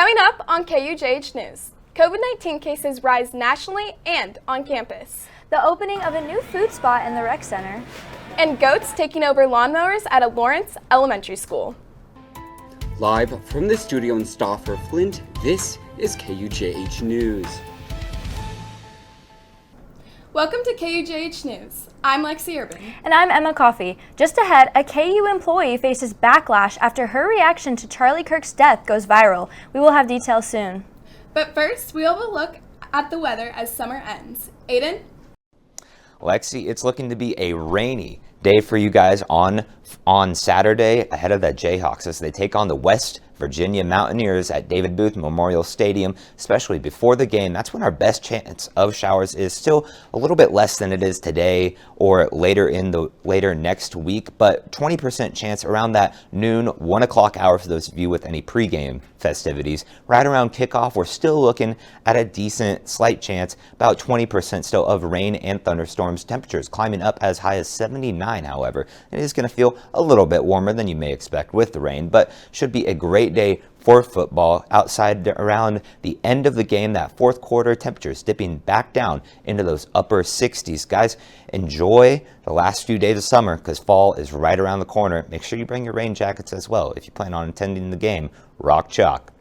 Coming up on KUJH News, COVID-19 cases rise nationally and on campus. The opening of a new food spot in the rec center. And goats taking over lawnmowers at a Lawrence Elementary School. Live from the studio in Stauffer, Flint, this is KUJH News. Welcome to KUJH News. I'm Lexi Urban. And I'm Emma Coffey. Just ahead, a KU employee faces backlash after her reaction to Charlie Kirk's death goes viral. We will have details soon. But first, we will look at the weather as summer ends. Aiden? Lexi, it's looking to be a rainy day for you guys on Saturday ahead of the Jayhawks as they take on the West Virginia Mountaineers at David Booth Memorial Stadium, especially before the game. That's when our best chance of showers is still a little bit less than it is today or later next week, but 20% chance around that noon, 1 o'clock hour for those of you with any pregame festivities. Right around kickoff, we're still looking at a decent slight chance, about 20% still of rain and thunderstorms. Temperatures climbing up as high as 79, however. It is going to feel a little bit warmer than you may expect with the rain, but should be a great day for football. Outside around the end of the game, that fourth quarter, temperatures dipping back down into those upper 60s. Guys, enjoy the last few days of summer because fall is right around the corner. Make sure you bring your rain jackets as well if you plan on attending the game. Rock chalk.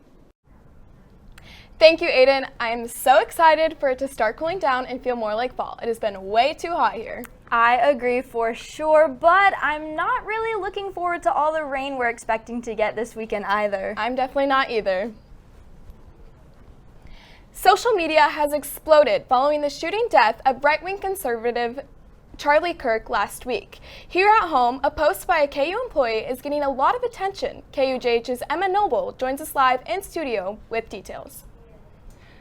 Thank you, Aiden. I am so excited for it to start cooling down and feel more like fall. It has been way too hot here. I agree for sure, but I'm not really looking forward to all the rain we're expecting to get this weekend either. I'm definitely not either. Social media has exploded following the shooting death of right-wing conservative Charlie Kirk last week. Here at home, a post by a KU employee is getting a lot of attention. KUJH's Emma Noble joins us live in studio with details.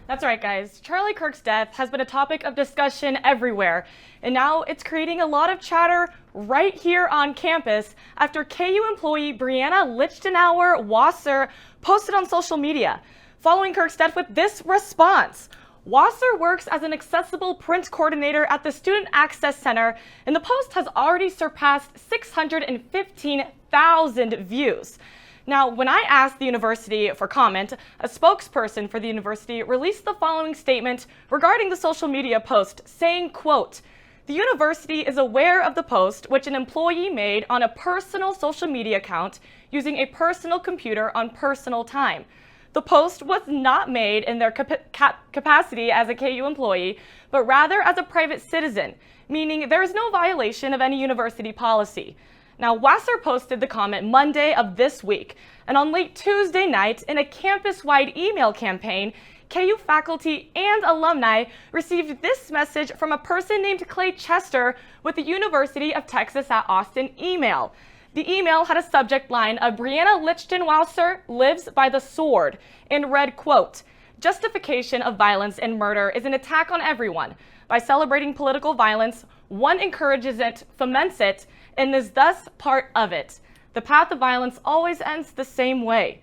That's right, guys. Charlie Kirk's death has been a topic of discussion everywhere, and now it's creating a lot of chatter right here on campus after KU employee Brianna Lichtenauer Wasser posted on social media following Kirk's death with this response. Wasser works as an accessible print coordinator at the Student Access Center, and the post has already surpassed 615,000 views. Now, when I asked the university for comment, a spokesperson for the university released the following statement regarding the social media post, saying, quote, "The university is aware of the post which an employee made on a personal social media account using a personal computer on personal time. The post was not made in their capacity as a KU employee, but rather as a private citizen, meaning there is no violation of any university policy." Now, Wasser posted the comment Monday of this week, and on late Tuesday night, in a campus-wide email campaign, KU faculty and alumni received this message from a person named Clay Chester with the University of Texas at Austin email. The email had a subject line of Brianna Lichtenauer lives by the sword and read, quote, "Justification of violence and murder is an attack on everyone. By celebrating political violence, one encourages it, foments it, and is thus part of it. The path of violence always ends the same way."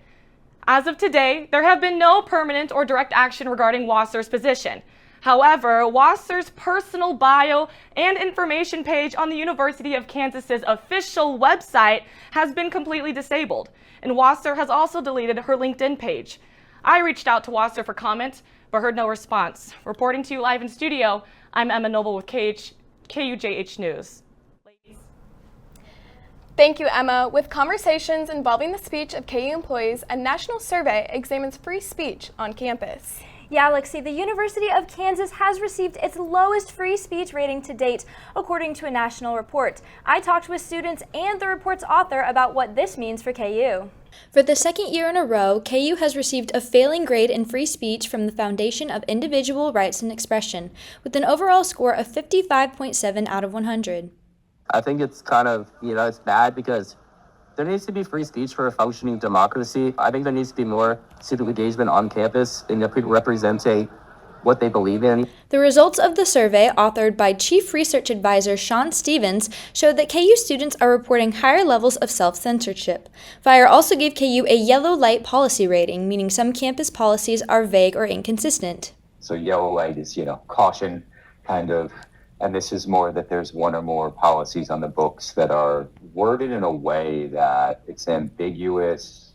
As of today, there have been no permanent or direct action regarding Wasser's position. However, Wasser's personal bio and information page on the University of Kansas's official website has been completely disabled, and Wasser has also deleted her LinkedIn page. I reached out to Wasser for comment, but heard no response. Reporting to you live in studio, I'm Emma Noble with KUJH News. Thank you, Emma. With conversations involving the speech of KU employees, a national survey examines free speech on campus. Yeah, Lexi, the University of Kansas has received its lowest free speech rating to date, according to a national report. I talked with students and the report's author about what this means for KU. For the second year in a row, KU has received a failing grade in free speech from the Foundation of Individual Rights and Expression, with an overall score of 55.7 out of 100. I think it's kind of, it's bad because there needs to be free speech for a functioning democracy. I think there needs to be more civic engagement on campus and that people represent what they believe in. The results of the survey, authored by Chief Research Advisor Sean Stevens, showed that KU students are reporting higher levels of self-censorship. FIRE also gave KU a yellow light policy rating, meaning some campus policies are vague or inconsistent. So yellow light is, caution, kind of. And this is more that there's one or more policies on the books that are worded in a way that it's ambiguous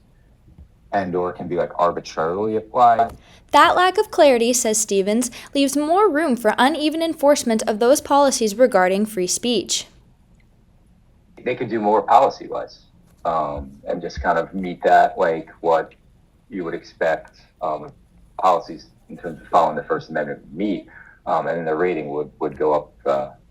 and or can be like arbitrarily applied. That lack of clarity, says Stevens, leaves more room for uneven enforcement of those policies regarding free speech. They could do more policy-wise, and just kind of meet that, like what you would expect policies in terms of following the First Amendment meet, and then the rating would go up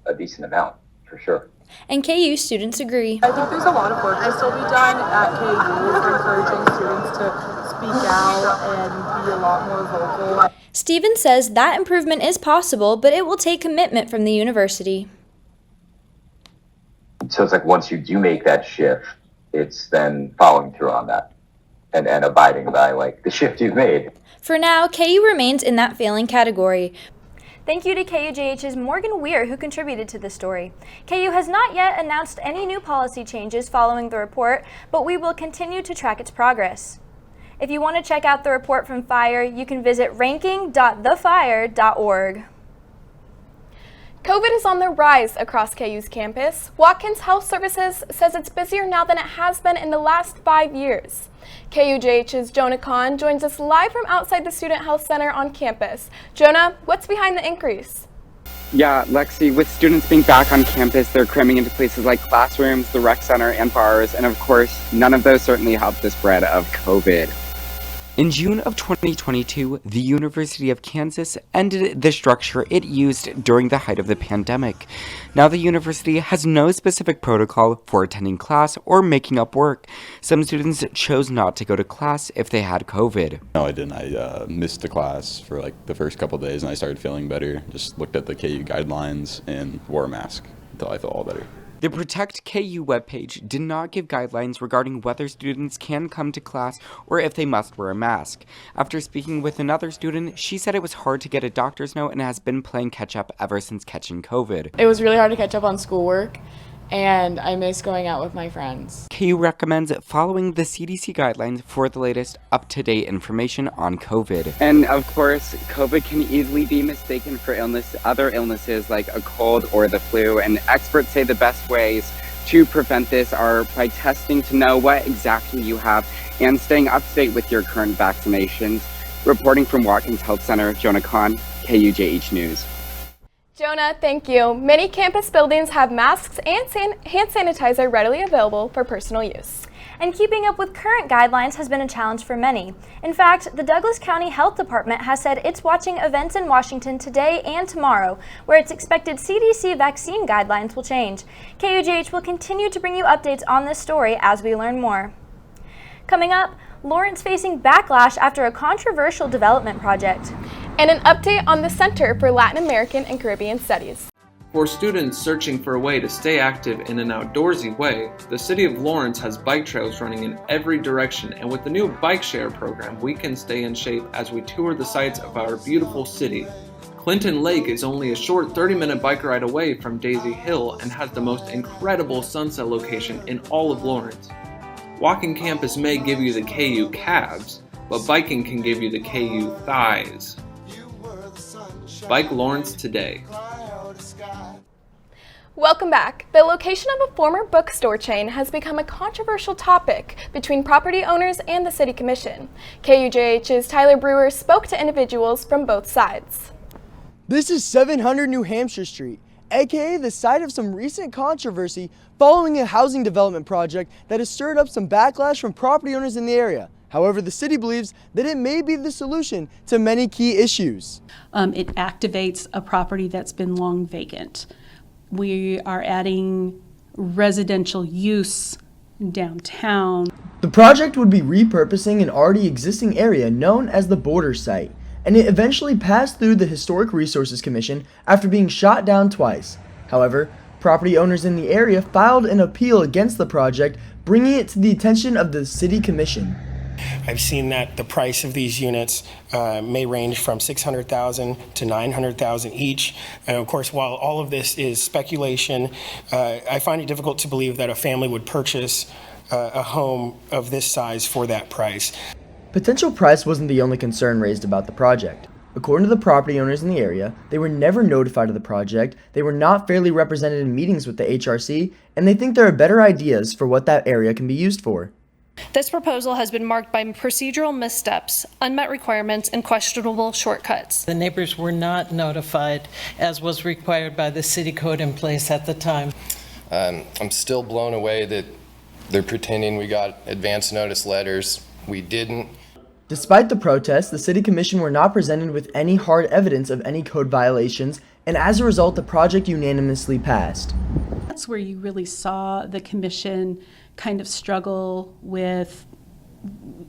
a decent amount, for sure. And KU students agree. I think there's a lot of work to still be done at KU for encouraging students to speak out and be a lot more vocal. Stevens says that improvement is possible, but it will take commitment from the university. So it's like once you do make that shift, it's then following through on that and abiding by like the shift you've made. For now, KU remains in that failing category. Thank you to KUJH's Morgan Weir, who contributed to the story. KU has not yet announced any new policy changes following the report, but we will continue to track its progress. If you want to check out the report from FIRE, you can visit ranking.thefire.org. COVID is on the rise across KU's campus. Watkins Health Services says it's busier now than it has been in the last 5 years. KUJH's Jonah Kahn joins us live from outside the Student Health Center on campus. Jonah, what's behind the increase? Yeah, Lexi, with students being back on campus, they're cramming into places like classrooms, the rec center, and bars, and of course, none of those certainly helped the spread of COVID. In June of 2022, the University of Kansas ended the structure it used during the height of the pandemic. Now the university has no specific protocol for attending class or making up work. Some students chose not to go to class if they had COVID. No, I didn't. I missed the class for like the first couple of days and I started feeling better. Just looked at the KU guidelines and wore a mask until I felt all better. The Protect KU webpage did not give guidelines regarding whether students can come to class or if they must wear a mask. After speaking with another student, she said it was hard to get a doctor's note and has been playing catch-up ever since catching COVID. It was really hard to catch up on schoolwork, and I miss going out with my friends. KU recommends following the CDC guidelines for the latest up-to-date information on COVID. And of course, COVID can easily be mistaken for other illnesses like a cold or the flu, and experts say the best ways to prevent this are by testing to know what exactly you have and staying up to date with your current vaccinations. Reporting from Watkins Health Center, Jonah Kahn, KUJH News. Jonah, thank you. Many campus buildings have masks and hand sanitizer readily available for personal use. And keeping up with current guidelines has been a challenge for many. In fact, the Douglas County Health Department has said it's watching events in Washington today and tomorrow, where it's expected CDC vaccine guidelines will change. KUJH will continue to bring you updates on this story as we learn more. Coming up, Lawrence facing backlash after a controversial development project. And an update on the Center for Latin American and Caribbean Studies. For students searching for a way to stay active in an outdoorsy way, the City of Lawrence has bike trails running in every direction, and with the new bike share program, we can stay in shape as we tour the sights of our beautiful city. Clinton Lake is only a short 30-minute bike ride away from Daisy Hill and has the most incredible sunset location in all of Lawrence. Walking campus may give you the KU calves, but biking can give you the KU thighs. Bike Lawrence today. Welcome back. The location of a former bookstore chain has become a controversial topic between property owners and the City Commission. KUJH's Tyler Brewer spoke to individuals from both sides. This is 700 New Hampshire Street, aka the site of some recent controversy following a housing development project that has stirred up some backlash from property owners in the area. However, the city believes that it may be the solution to many key issues. It activates a property that's been long vacant. We are adding residential use downtown. The project would be repurposing an already existing area known as the border site, and it eventually passed through the Historic Resources Commission after being shot down twice. However, property owners in the area filed an appeal against the project, bringing it to the attention of the City Commission. I've seen that the price of these units may range from $600,000 to $900,000 each. And of course, while all of this is speculation, I find it difficult to believe that a family would purchase a home of this size for that price. Potential price wasn't the only concern raised about the project. According to the property owners in the area, they were never notified of the project, they were not fairly represented in meetings with the HRC, and they think there are better ideas for what that area can be used for. This proposal has been marked by procedural missteps, unmet requirements, and questionable shortcuts. The neighbors were not notified, as was required by the city code in place at the time. I'm still blown away that they're pretending we got advance notice letters. We didn't. Despite the protests, the City Commission were not presented with any hard evidence of any code violations, and as a result, the project unanimously passed. That's where you really saw the commission kind of struggle with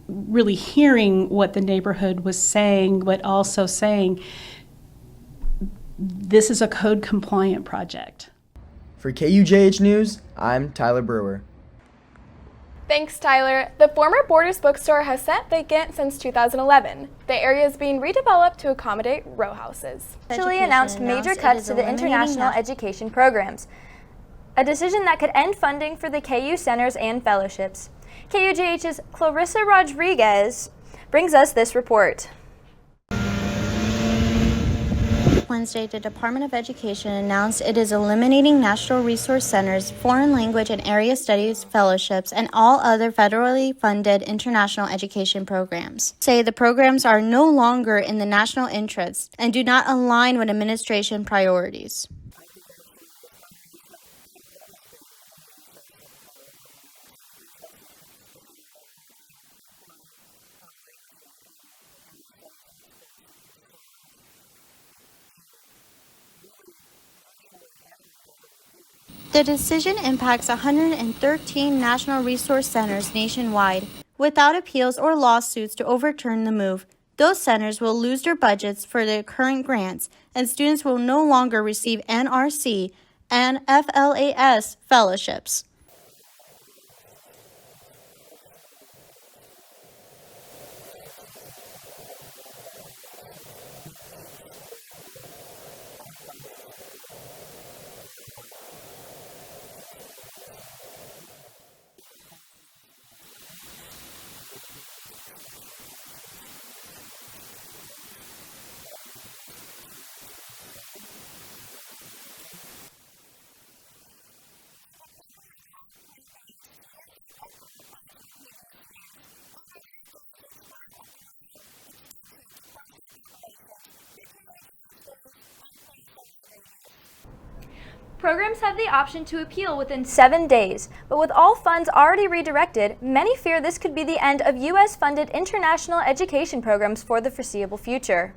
really hearing what the neighborhood was saying, but also saying this is a code compliant project. For KUJH News, I'm Tyler Brewer. Thanks, Tyler. The former Borders bookstore has sat vacant since 2011. The area is being redeveloped to accommodate row houses. Actually announced major cuts to the international education programs, a decision that could end funding for the KU centers and fellowships. KUJH's Clarissa Rodriguez brings us this report. Wednesday, the Department of Education announced it is eliminating Natural Resource Centers, Foreign Language and Area Studies fellowships, and all other federally funded international education programs. Say the programs are no longer in the national interest and do not align with administration priorities. The decision impacts 113 Natural Resource Centers nationwide. Without appeals or lawsuits to overturn the move, those centers will lose their budgets for their current grants, and students will no longer receive NRC and FLAS fellowships. Programs have the option to appeal within 7 days, but with all funds already redirected, many fear this could be the end of U.S.-funded international education programs for the foreseeable future.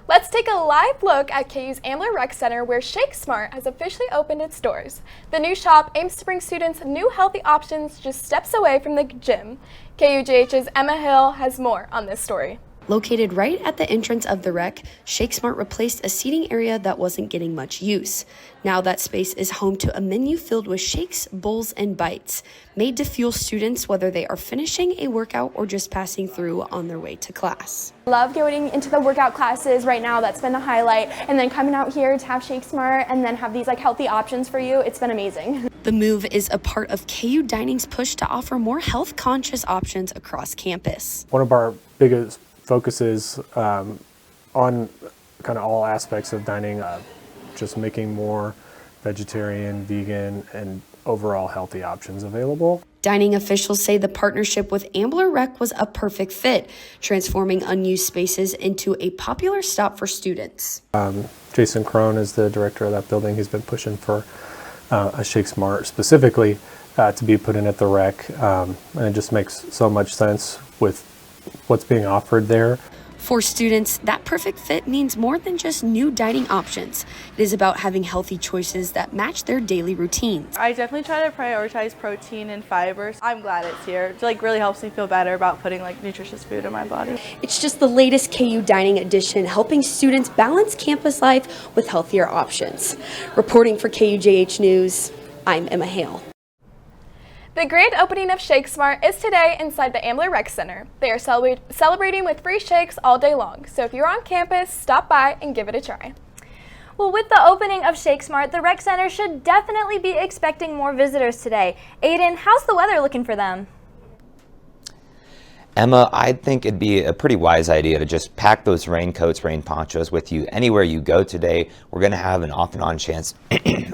Let's take a live look at KU's Ambler Rec Center, where Shake Smart has officially opened its doors. The new shop aims to bring students new healthy options just steps away from the gym. KUJH's Emma Hill has more on this story. Located right at the entrance of the rec, Shake Smart replaced a seating area that wasn't getting much use. Now that space is home to a menu filled with shakes, bowls, and bites, made to fuel students whether they are finishing a workout or just passing through on their way to class. Love going into the workout classes right now. That's been the highlight. And then coming out here to have Shake Smart and then have these healthy options for you. It's been amazing. The move is a part of KU Dining's push to offer more health-conscious options across campus. One of our biggest focuses on kind of all aspects of dining, just making more vegetarian, vegan, and overall healthy options available. Dining officials say the partnership with Ambler Rec was a perfect fit, transforming unused spaces into a popular stop for students. Jason Crone is the director of that building. He's been pushing for a Shake Smart specifically to be put in at the rec, and it just makes so much sense with what's being offered there. For students, that perfect fit means more than just new dining options. It is about having healthy choices that match their daily routines. I definitely try to prioritize protein and fibers. I'm glad it's here. It really helps me feel better about putting nutritious food in my body. It's just the latest KU Dining edition, helping students balance campus life with healthier options. Reporting for KUJH News, I'm Emma Hale. The grand opening of Shake Smart is today inside the Ambler Rec Center. They are celebrating with free shakes all day long, so if you're on campus, stop by and give it a try. Well, with the opening of Shake Smart, the Rec Center should definitely be expecting more visitors today. Aiden, how's the weather looking for them? Emma, I think it'd be a pretty wise idea to just pack those raincoats, rain ponchos with you anywhere you go today. We're going to have an off and on chance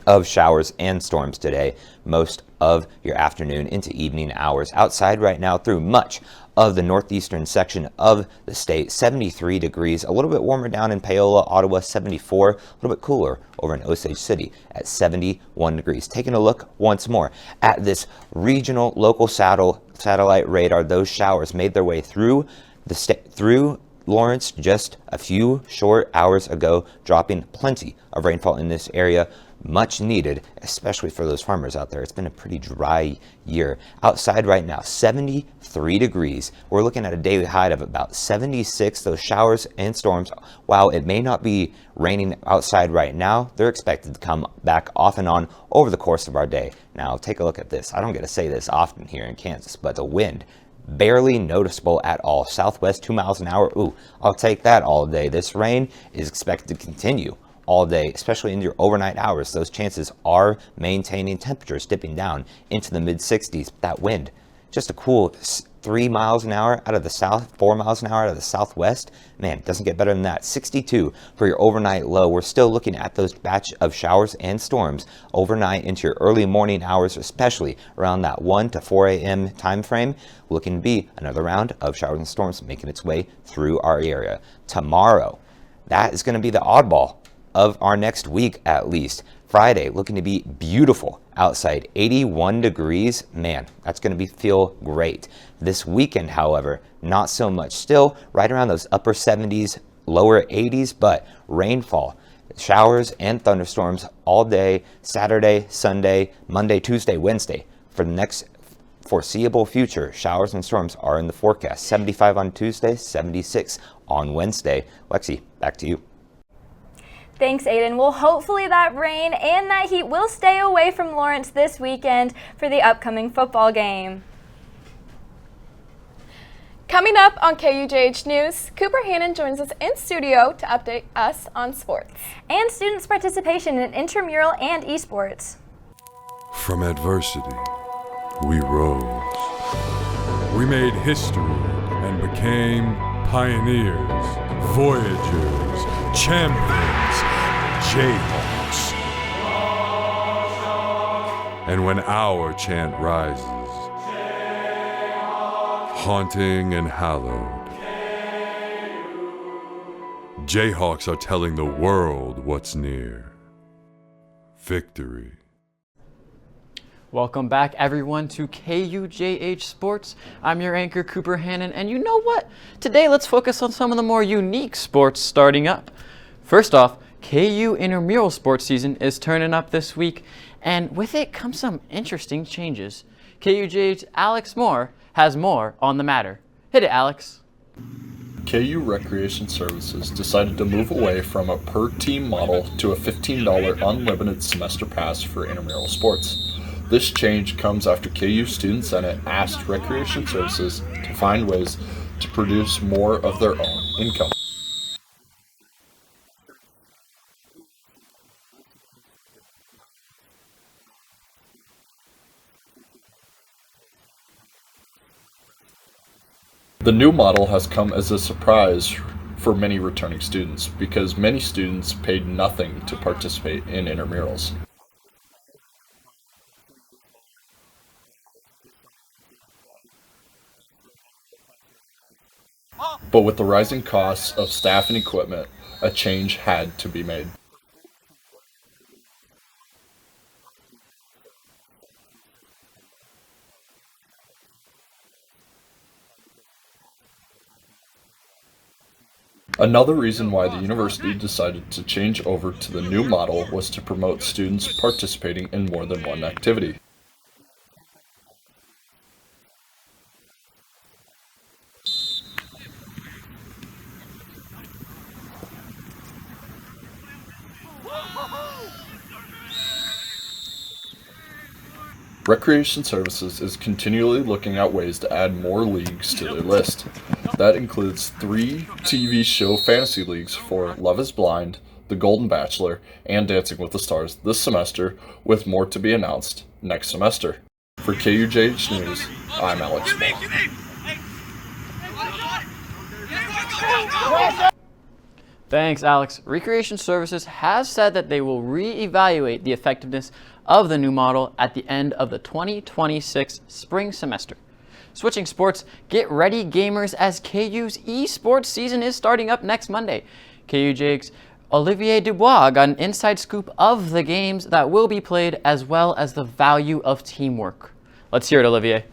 of showers and storms today, most of your afternoon into evening hours. Outside right now through much of the northeastern section of the state, 73 degrees, a little bit warmer down in Paola, Ottawa, 74, a little bit cooler over in Osage City at 71 degrees. Taking a look once more at this regional local satellite radar, those showers made their way through through Lawrence just a few short hours ago, dropping plenty of rainfall in this area. Much needed, especially for those farmers out there. It's been a pretty dry year. Outside right now, 73 degrees. We're looking at a daily high of about 76. Those showers and storms, while it may not be raining outside right now, they're expected to come back off and on over the course of our day. Now, take a look at this. I don't get to say this often here in Kansas, but the wind, barely noticeable at all. Southwest 2 miles an hour. Ooh, I'll take that all day. This rain is expected to continue all day, especially in your overnight hours. Those chances are maintaining, temperatures dipping down into the mid 60s. That wind, just a cool 3 miles an hour out of the south, 4 miles an hour out of the southwest. Man, it doesn't get better than that. 62 for your overnight low. We're still looking at those batch of showers and storms overnight into your early morning hours, especially around that 1 to 4 a.m. time frame. Looking to be another round of showers and storms making its way through our area. Tomorrow, that is going to be the oddball of our next week, at least. Friday looking to be beautiful outside, 81 degrees. Man, that's going to feel great. This weekend, however, not so much. Still right around those upper 70s, lower 80s, but rainfall, showers and thunderstorms all day, Saturday, Sunday, Monday, Tuesday, Wednesday. For the next foreseeable future, showers and storms are in the forecast. 75 on Tuesday, 76 on Wednesday. Lexi, back to you. Thanks, Aiden. Well, hopefully that rain and that heat will stay away from Lawrence this weekend for the upcoming football game. Coming up on KUJH News, Cooper Hannon joins us in studio to update us on sports. And students' participation in intramural and esports. From adversity, we rose. We made history and became pioneers, voyagers, champions, Jayhawks. And when our chant rises, haunting and hallowed, Jayhawks are telling the world what's near. Victory. Welcome back, everyone, to KUJH Sports. I'm your anchor, Cooper Hannon, and you know what? Today, let's focus on some of the more unique sports starting up. First off, KU intramural sports season is turning up this week, and with it comes some interesting changes. KUJH's Alex Moore has more on the matter. Hit it, Alex. KU Recreation Services decided to move away from a per-team model to a $15 unlimited semester pass for intramural sports. This change comes after KU Student Senate asked Recreation Services to find ways to produce more of their own income. The new model has come as a surprise for many returning students because many students paid nothing to participate in intramurals. But with the rising costs of staff and equipment, a change had to be made. Another reason why the university decided to change over to the new model was to promote students participating in more than one activity. Recreation Services is continually looking at ways to add more leagues to their list. That includes 3 TV show fantasy leagues for Love is Blind, The Golden Bachelor, and Dancing with the Stars this semester, with more to be announced next semester. For KUJH News, I'm Alex Moore. Thanks, Alex. Recreation Services has said that they will reevaluate the effectiveness of the new model at the end of the 2026 spring semester. Switching sports, get ready gamers as KU's esports season is starting up next Monday. KUJH's Olivier Dubois got an inside scoop of the games that will be played as well as the value of teamwork. Let's hear it, Olivier.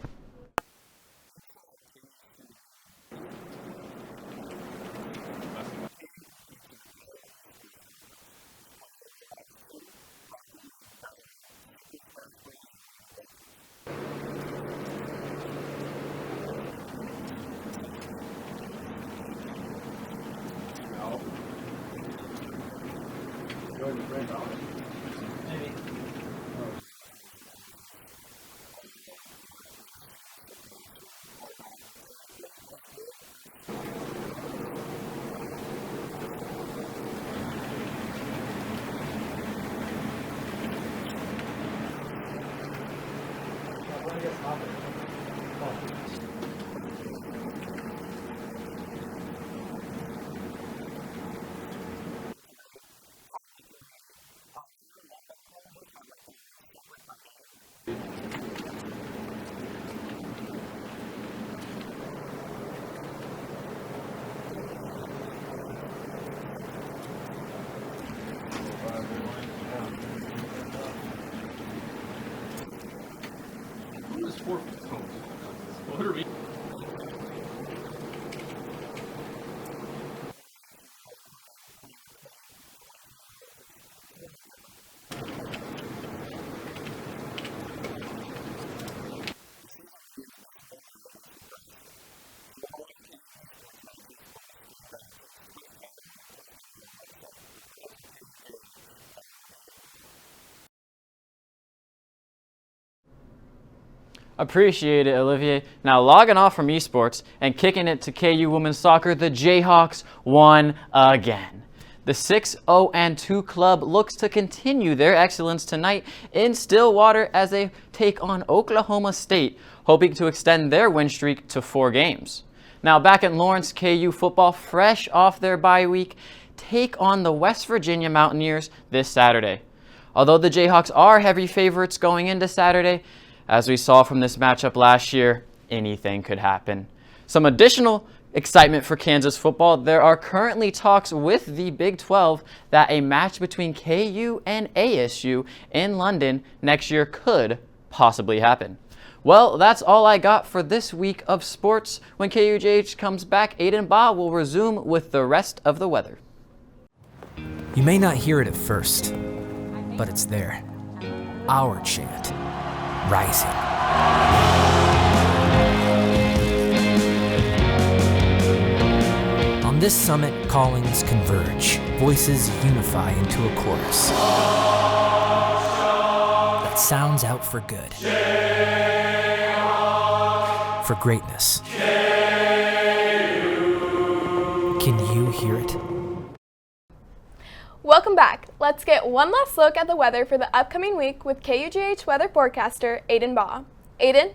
What are we? Appreciate it, Olivier. Now logging off from esports and kicking it to KU women's soccer, the Jayhawks won again. The 6-0-2 club looks to continue their excellence tonight in Stillwater as they take on Oklahoma State, hoping to extend their win streak to 4 games. Now back in Lawrence, KU football, fresh off their bye week, take on the West Virginia Mountaineers this Saturday. Although the Jayhawks are heavy favorites going into Saturday, as we saw from this matchup last year, anything could happen. Some additional excitement for Kansas football. There are currently talks with the Big 12 that a match between KU and ASU in London next year could possibly happen. Well, that's all I got for this week of sports. When KUJH comes back, Aiden Ba will resume with the rest of the weather. You may not hear it at first, but it's there. Our chant. Rising. On this summit, callings converge, voices unify into a chorus that sounds out for good, for greatness. Can you hear it? Welcome back. Let's get one last look at the weather for the upcoming week with KUJH weather forecaster Aiden Ba. Aiden?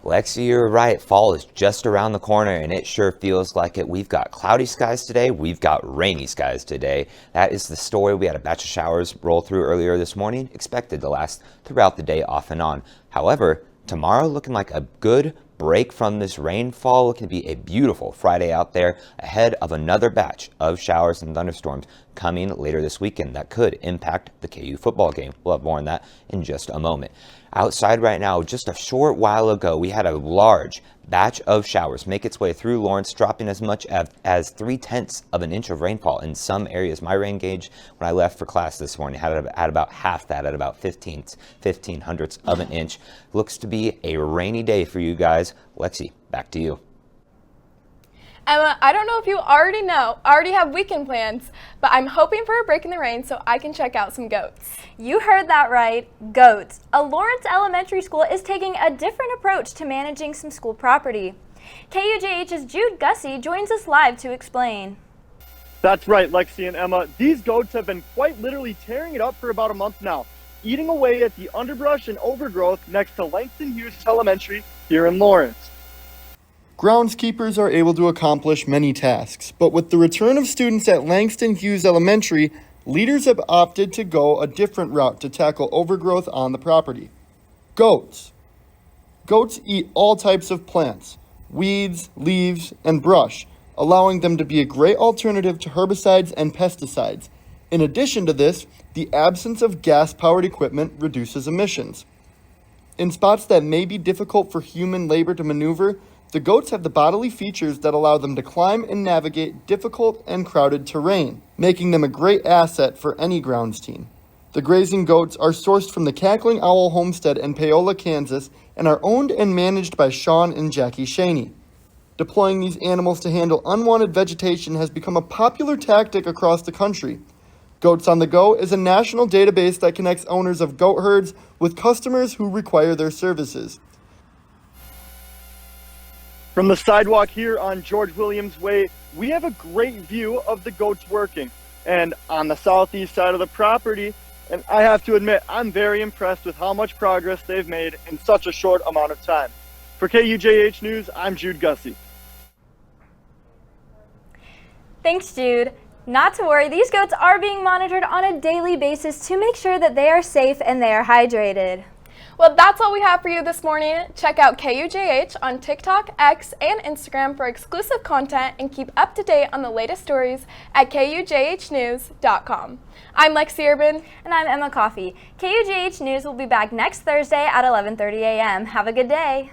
Lexi, you're right. Fall is just around the corner, and it sure feels like it. We've got cloudy skies today. We've got rainy skies today. That is the story. We had a batch of showers roll through earlier this morning, expected to last throughout the day off and on. However, tomorrow looking like a good break from this rainfall. Looking to be a beautiful Friday out there ahead of another batch of showers and thunderstorms coming later this weekend that could impact the KU football game. We'll have more on that in just a moment. Outside right now, just a short while ago, we had a large batch of showers make its way through Lawrence, dropping as much as 3/10 of an inch of rainfall in some areas. My rain gauge, when I left for class this morning, had it at about half that, at about 15/1500ths of an inch. Looks to be a rainy day for you guys. Lexi, back to you. Emma, I don't know if you already have weekend plans, but I'm hoping for a break in the rain so I can check out some goats. You heard that right, goats. A Lawrence elementary school is taking a different approach to managing some school property. KUJH's Jude Gussie joins us live to explain. That's right, Lexi and Emma. These goats have been quite literally tearing it up for about a month now, eating away at the underbrush and overgrowth next to Langston Hughes Elementary here in Lawrence. Groundskeepers are able to accomplish many tasks, but with the return of students at Langston Hughes Elementary, leaders have opted to go a different route to tackle overgrowth on the property. Goats. Goats eat all types of plants, weeds, leaves, and brush, allowing them to be a great alternative to herbicides and pesticides. In addition to this, the absence of gas-powered equipment reduces emissions. In spots that may be difficult for human labor to maneuver, the goats have the bodily features that allow them to climb and navigate difficult and crowded terrain, making them a great asset for any grounds team. The grazing goats are sourced from the Cackling Owl Homestead in Paola, Kansas, and are owned and managed by Sean and Jackie Shaney. Deploying these animals to handle unwanted vegetation has become a popular tactic across the country. Goats on the Go is a national database that connects owners of goat herds with customers who require their services. From the sidewalk here on George Williams Way, we have a great view of the goats working. And on the southeast side of the property, and I have to admit, I'm very impressed with how much progress they've made in such a short amount of time. For KUJH News, I'm Jude Gussie. Thanks, Jude. Not to worry, these goats are being monitored on a daily basis to make sure that they are safe and they are hydrated. Well, that's all we have for you this morning. Check out KUJH on TikTok, X, and Instagram for exclusive content and keep up to date on the latest stories at KUJHNews.com. I'm Lexi Urban. And I'm Emma Coffey. KUJH News will be back next Thursday at 11:30 a.m. Have a good day.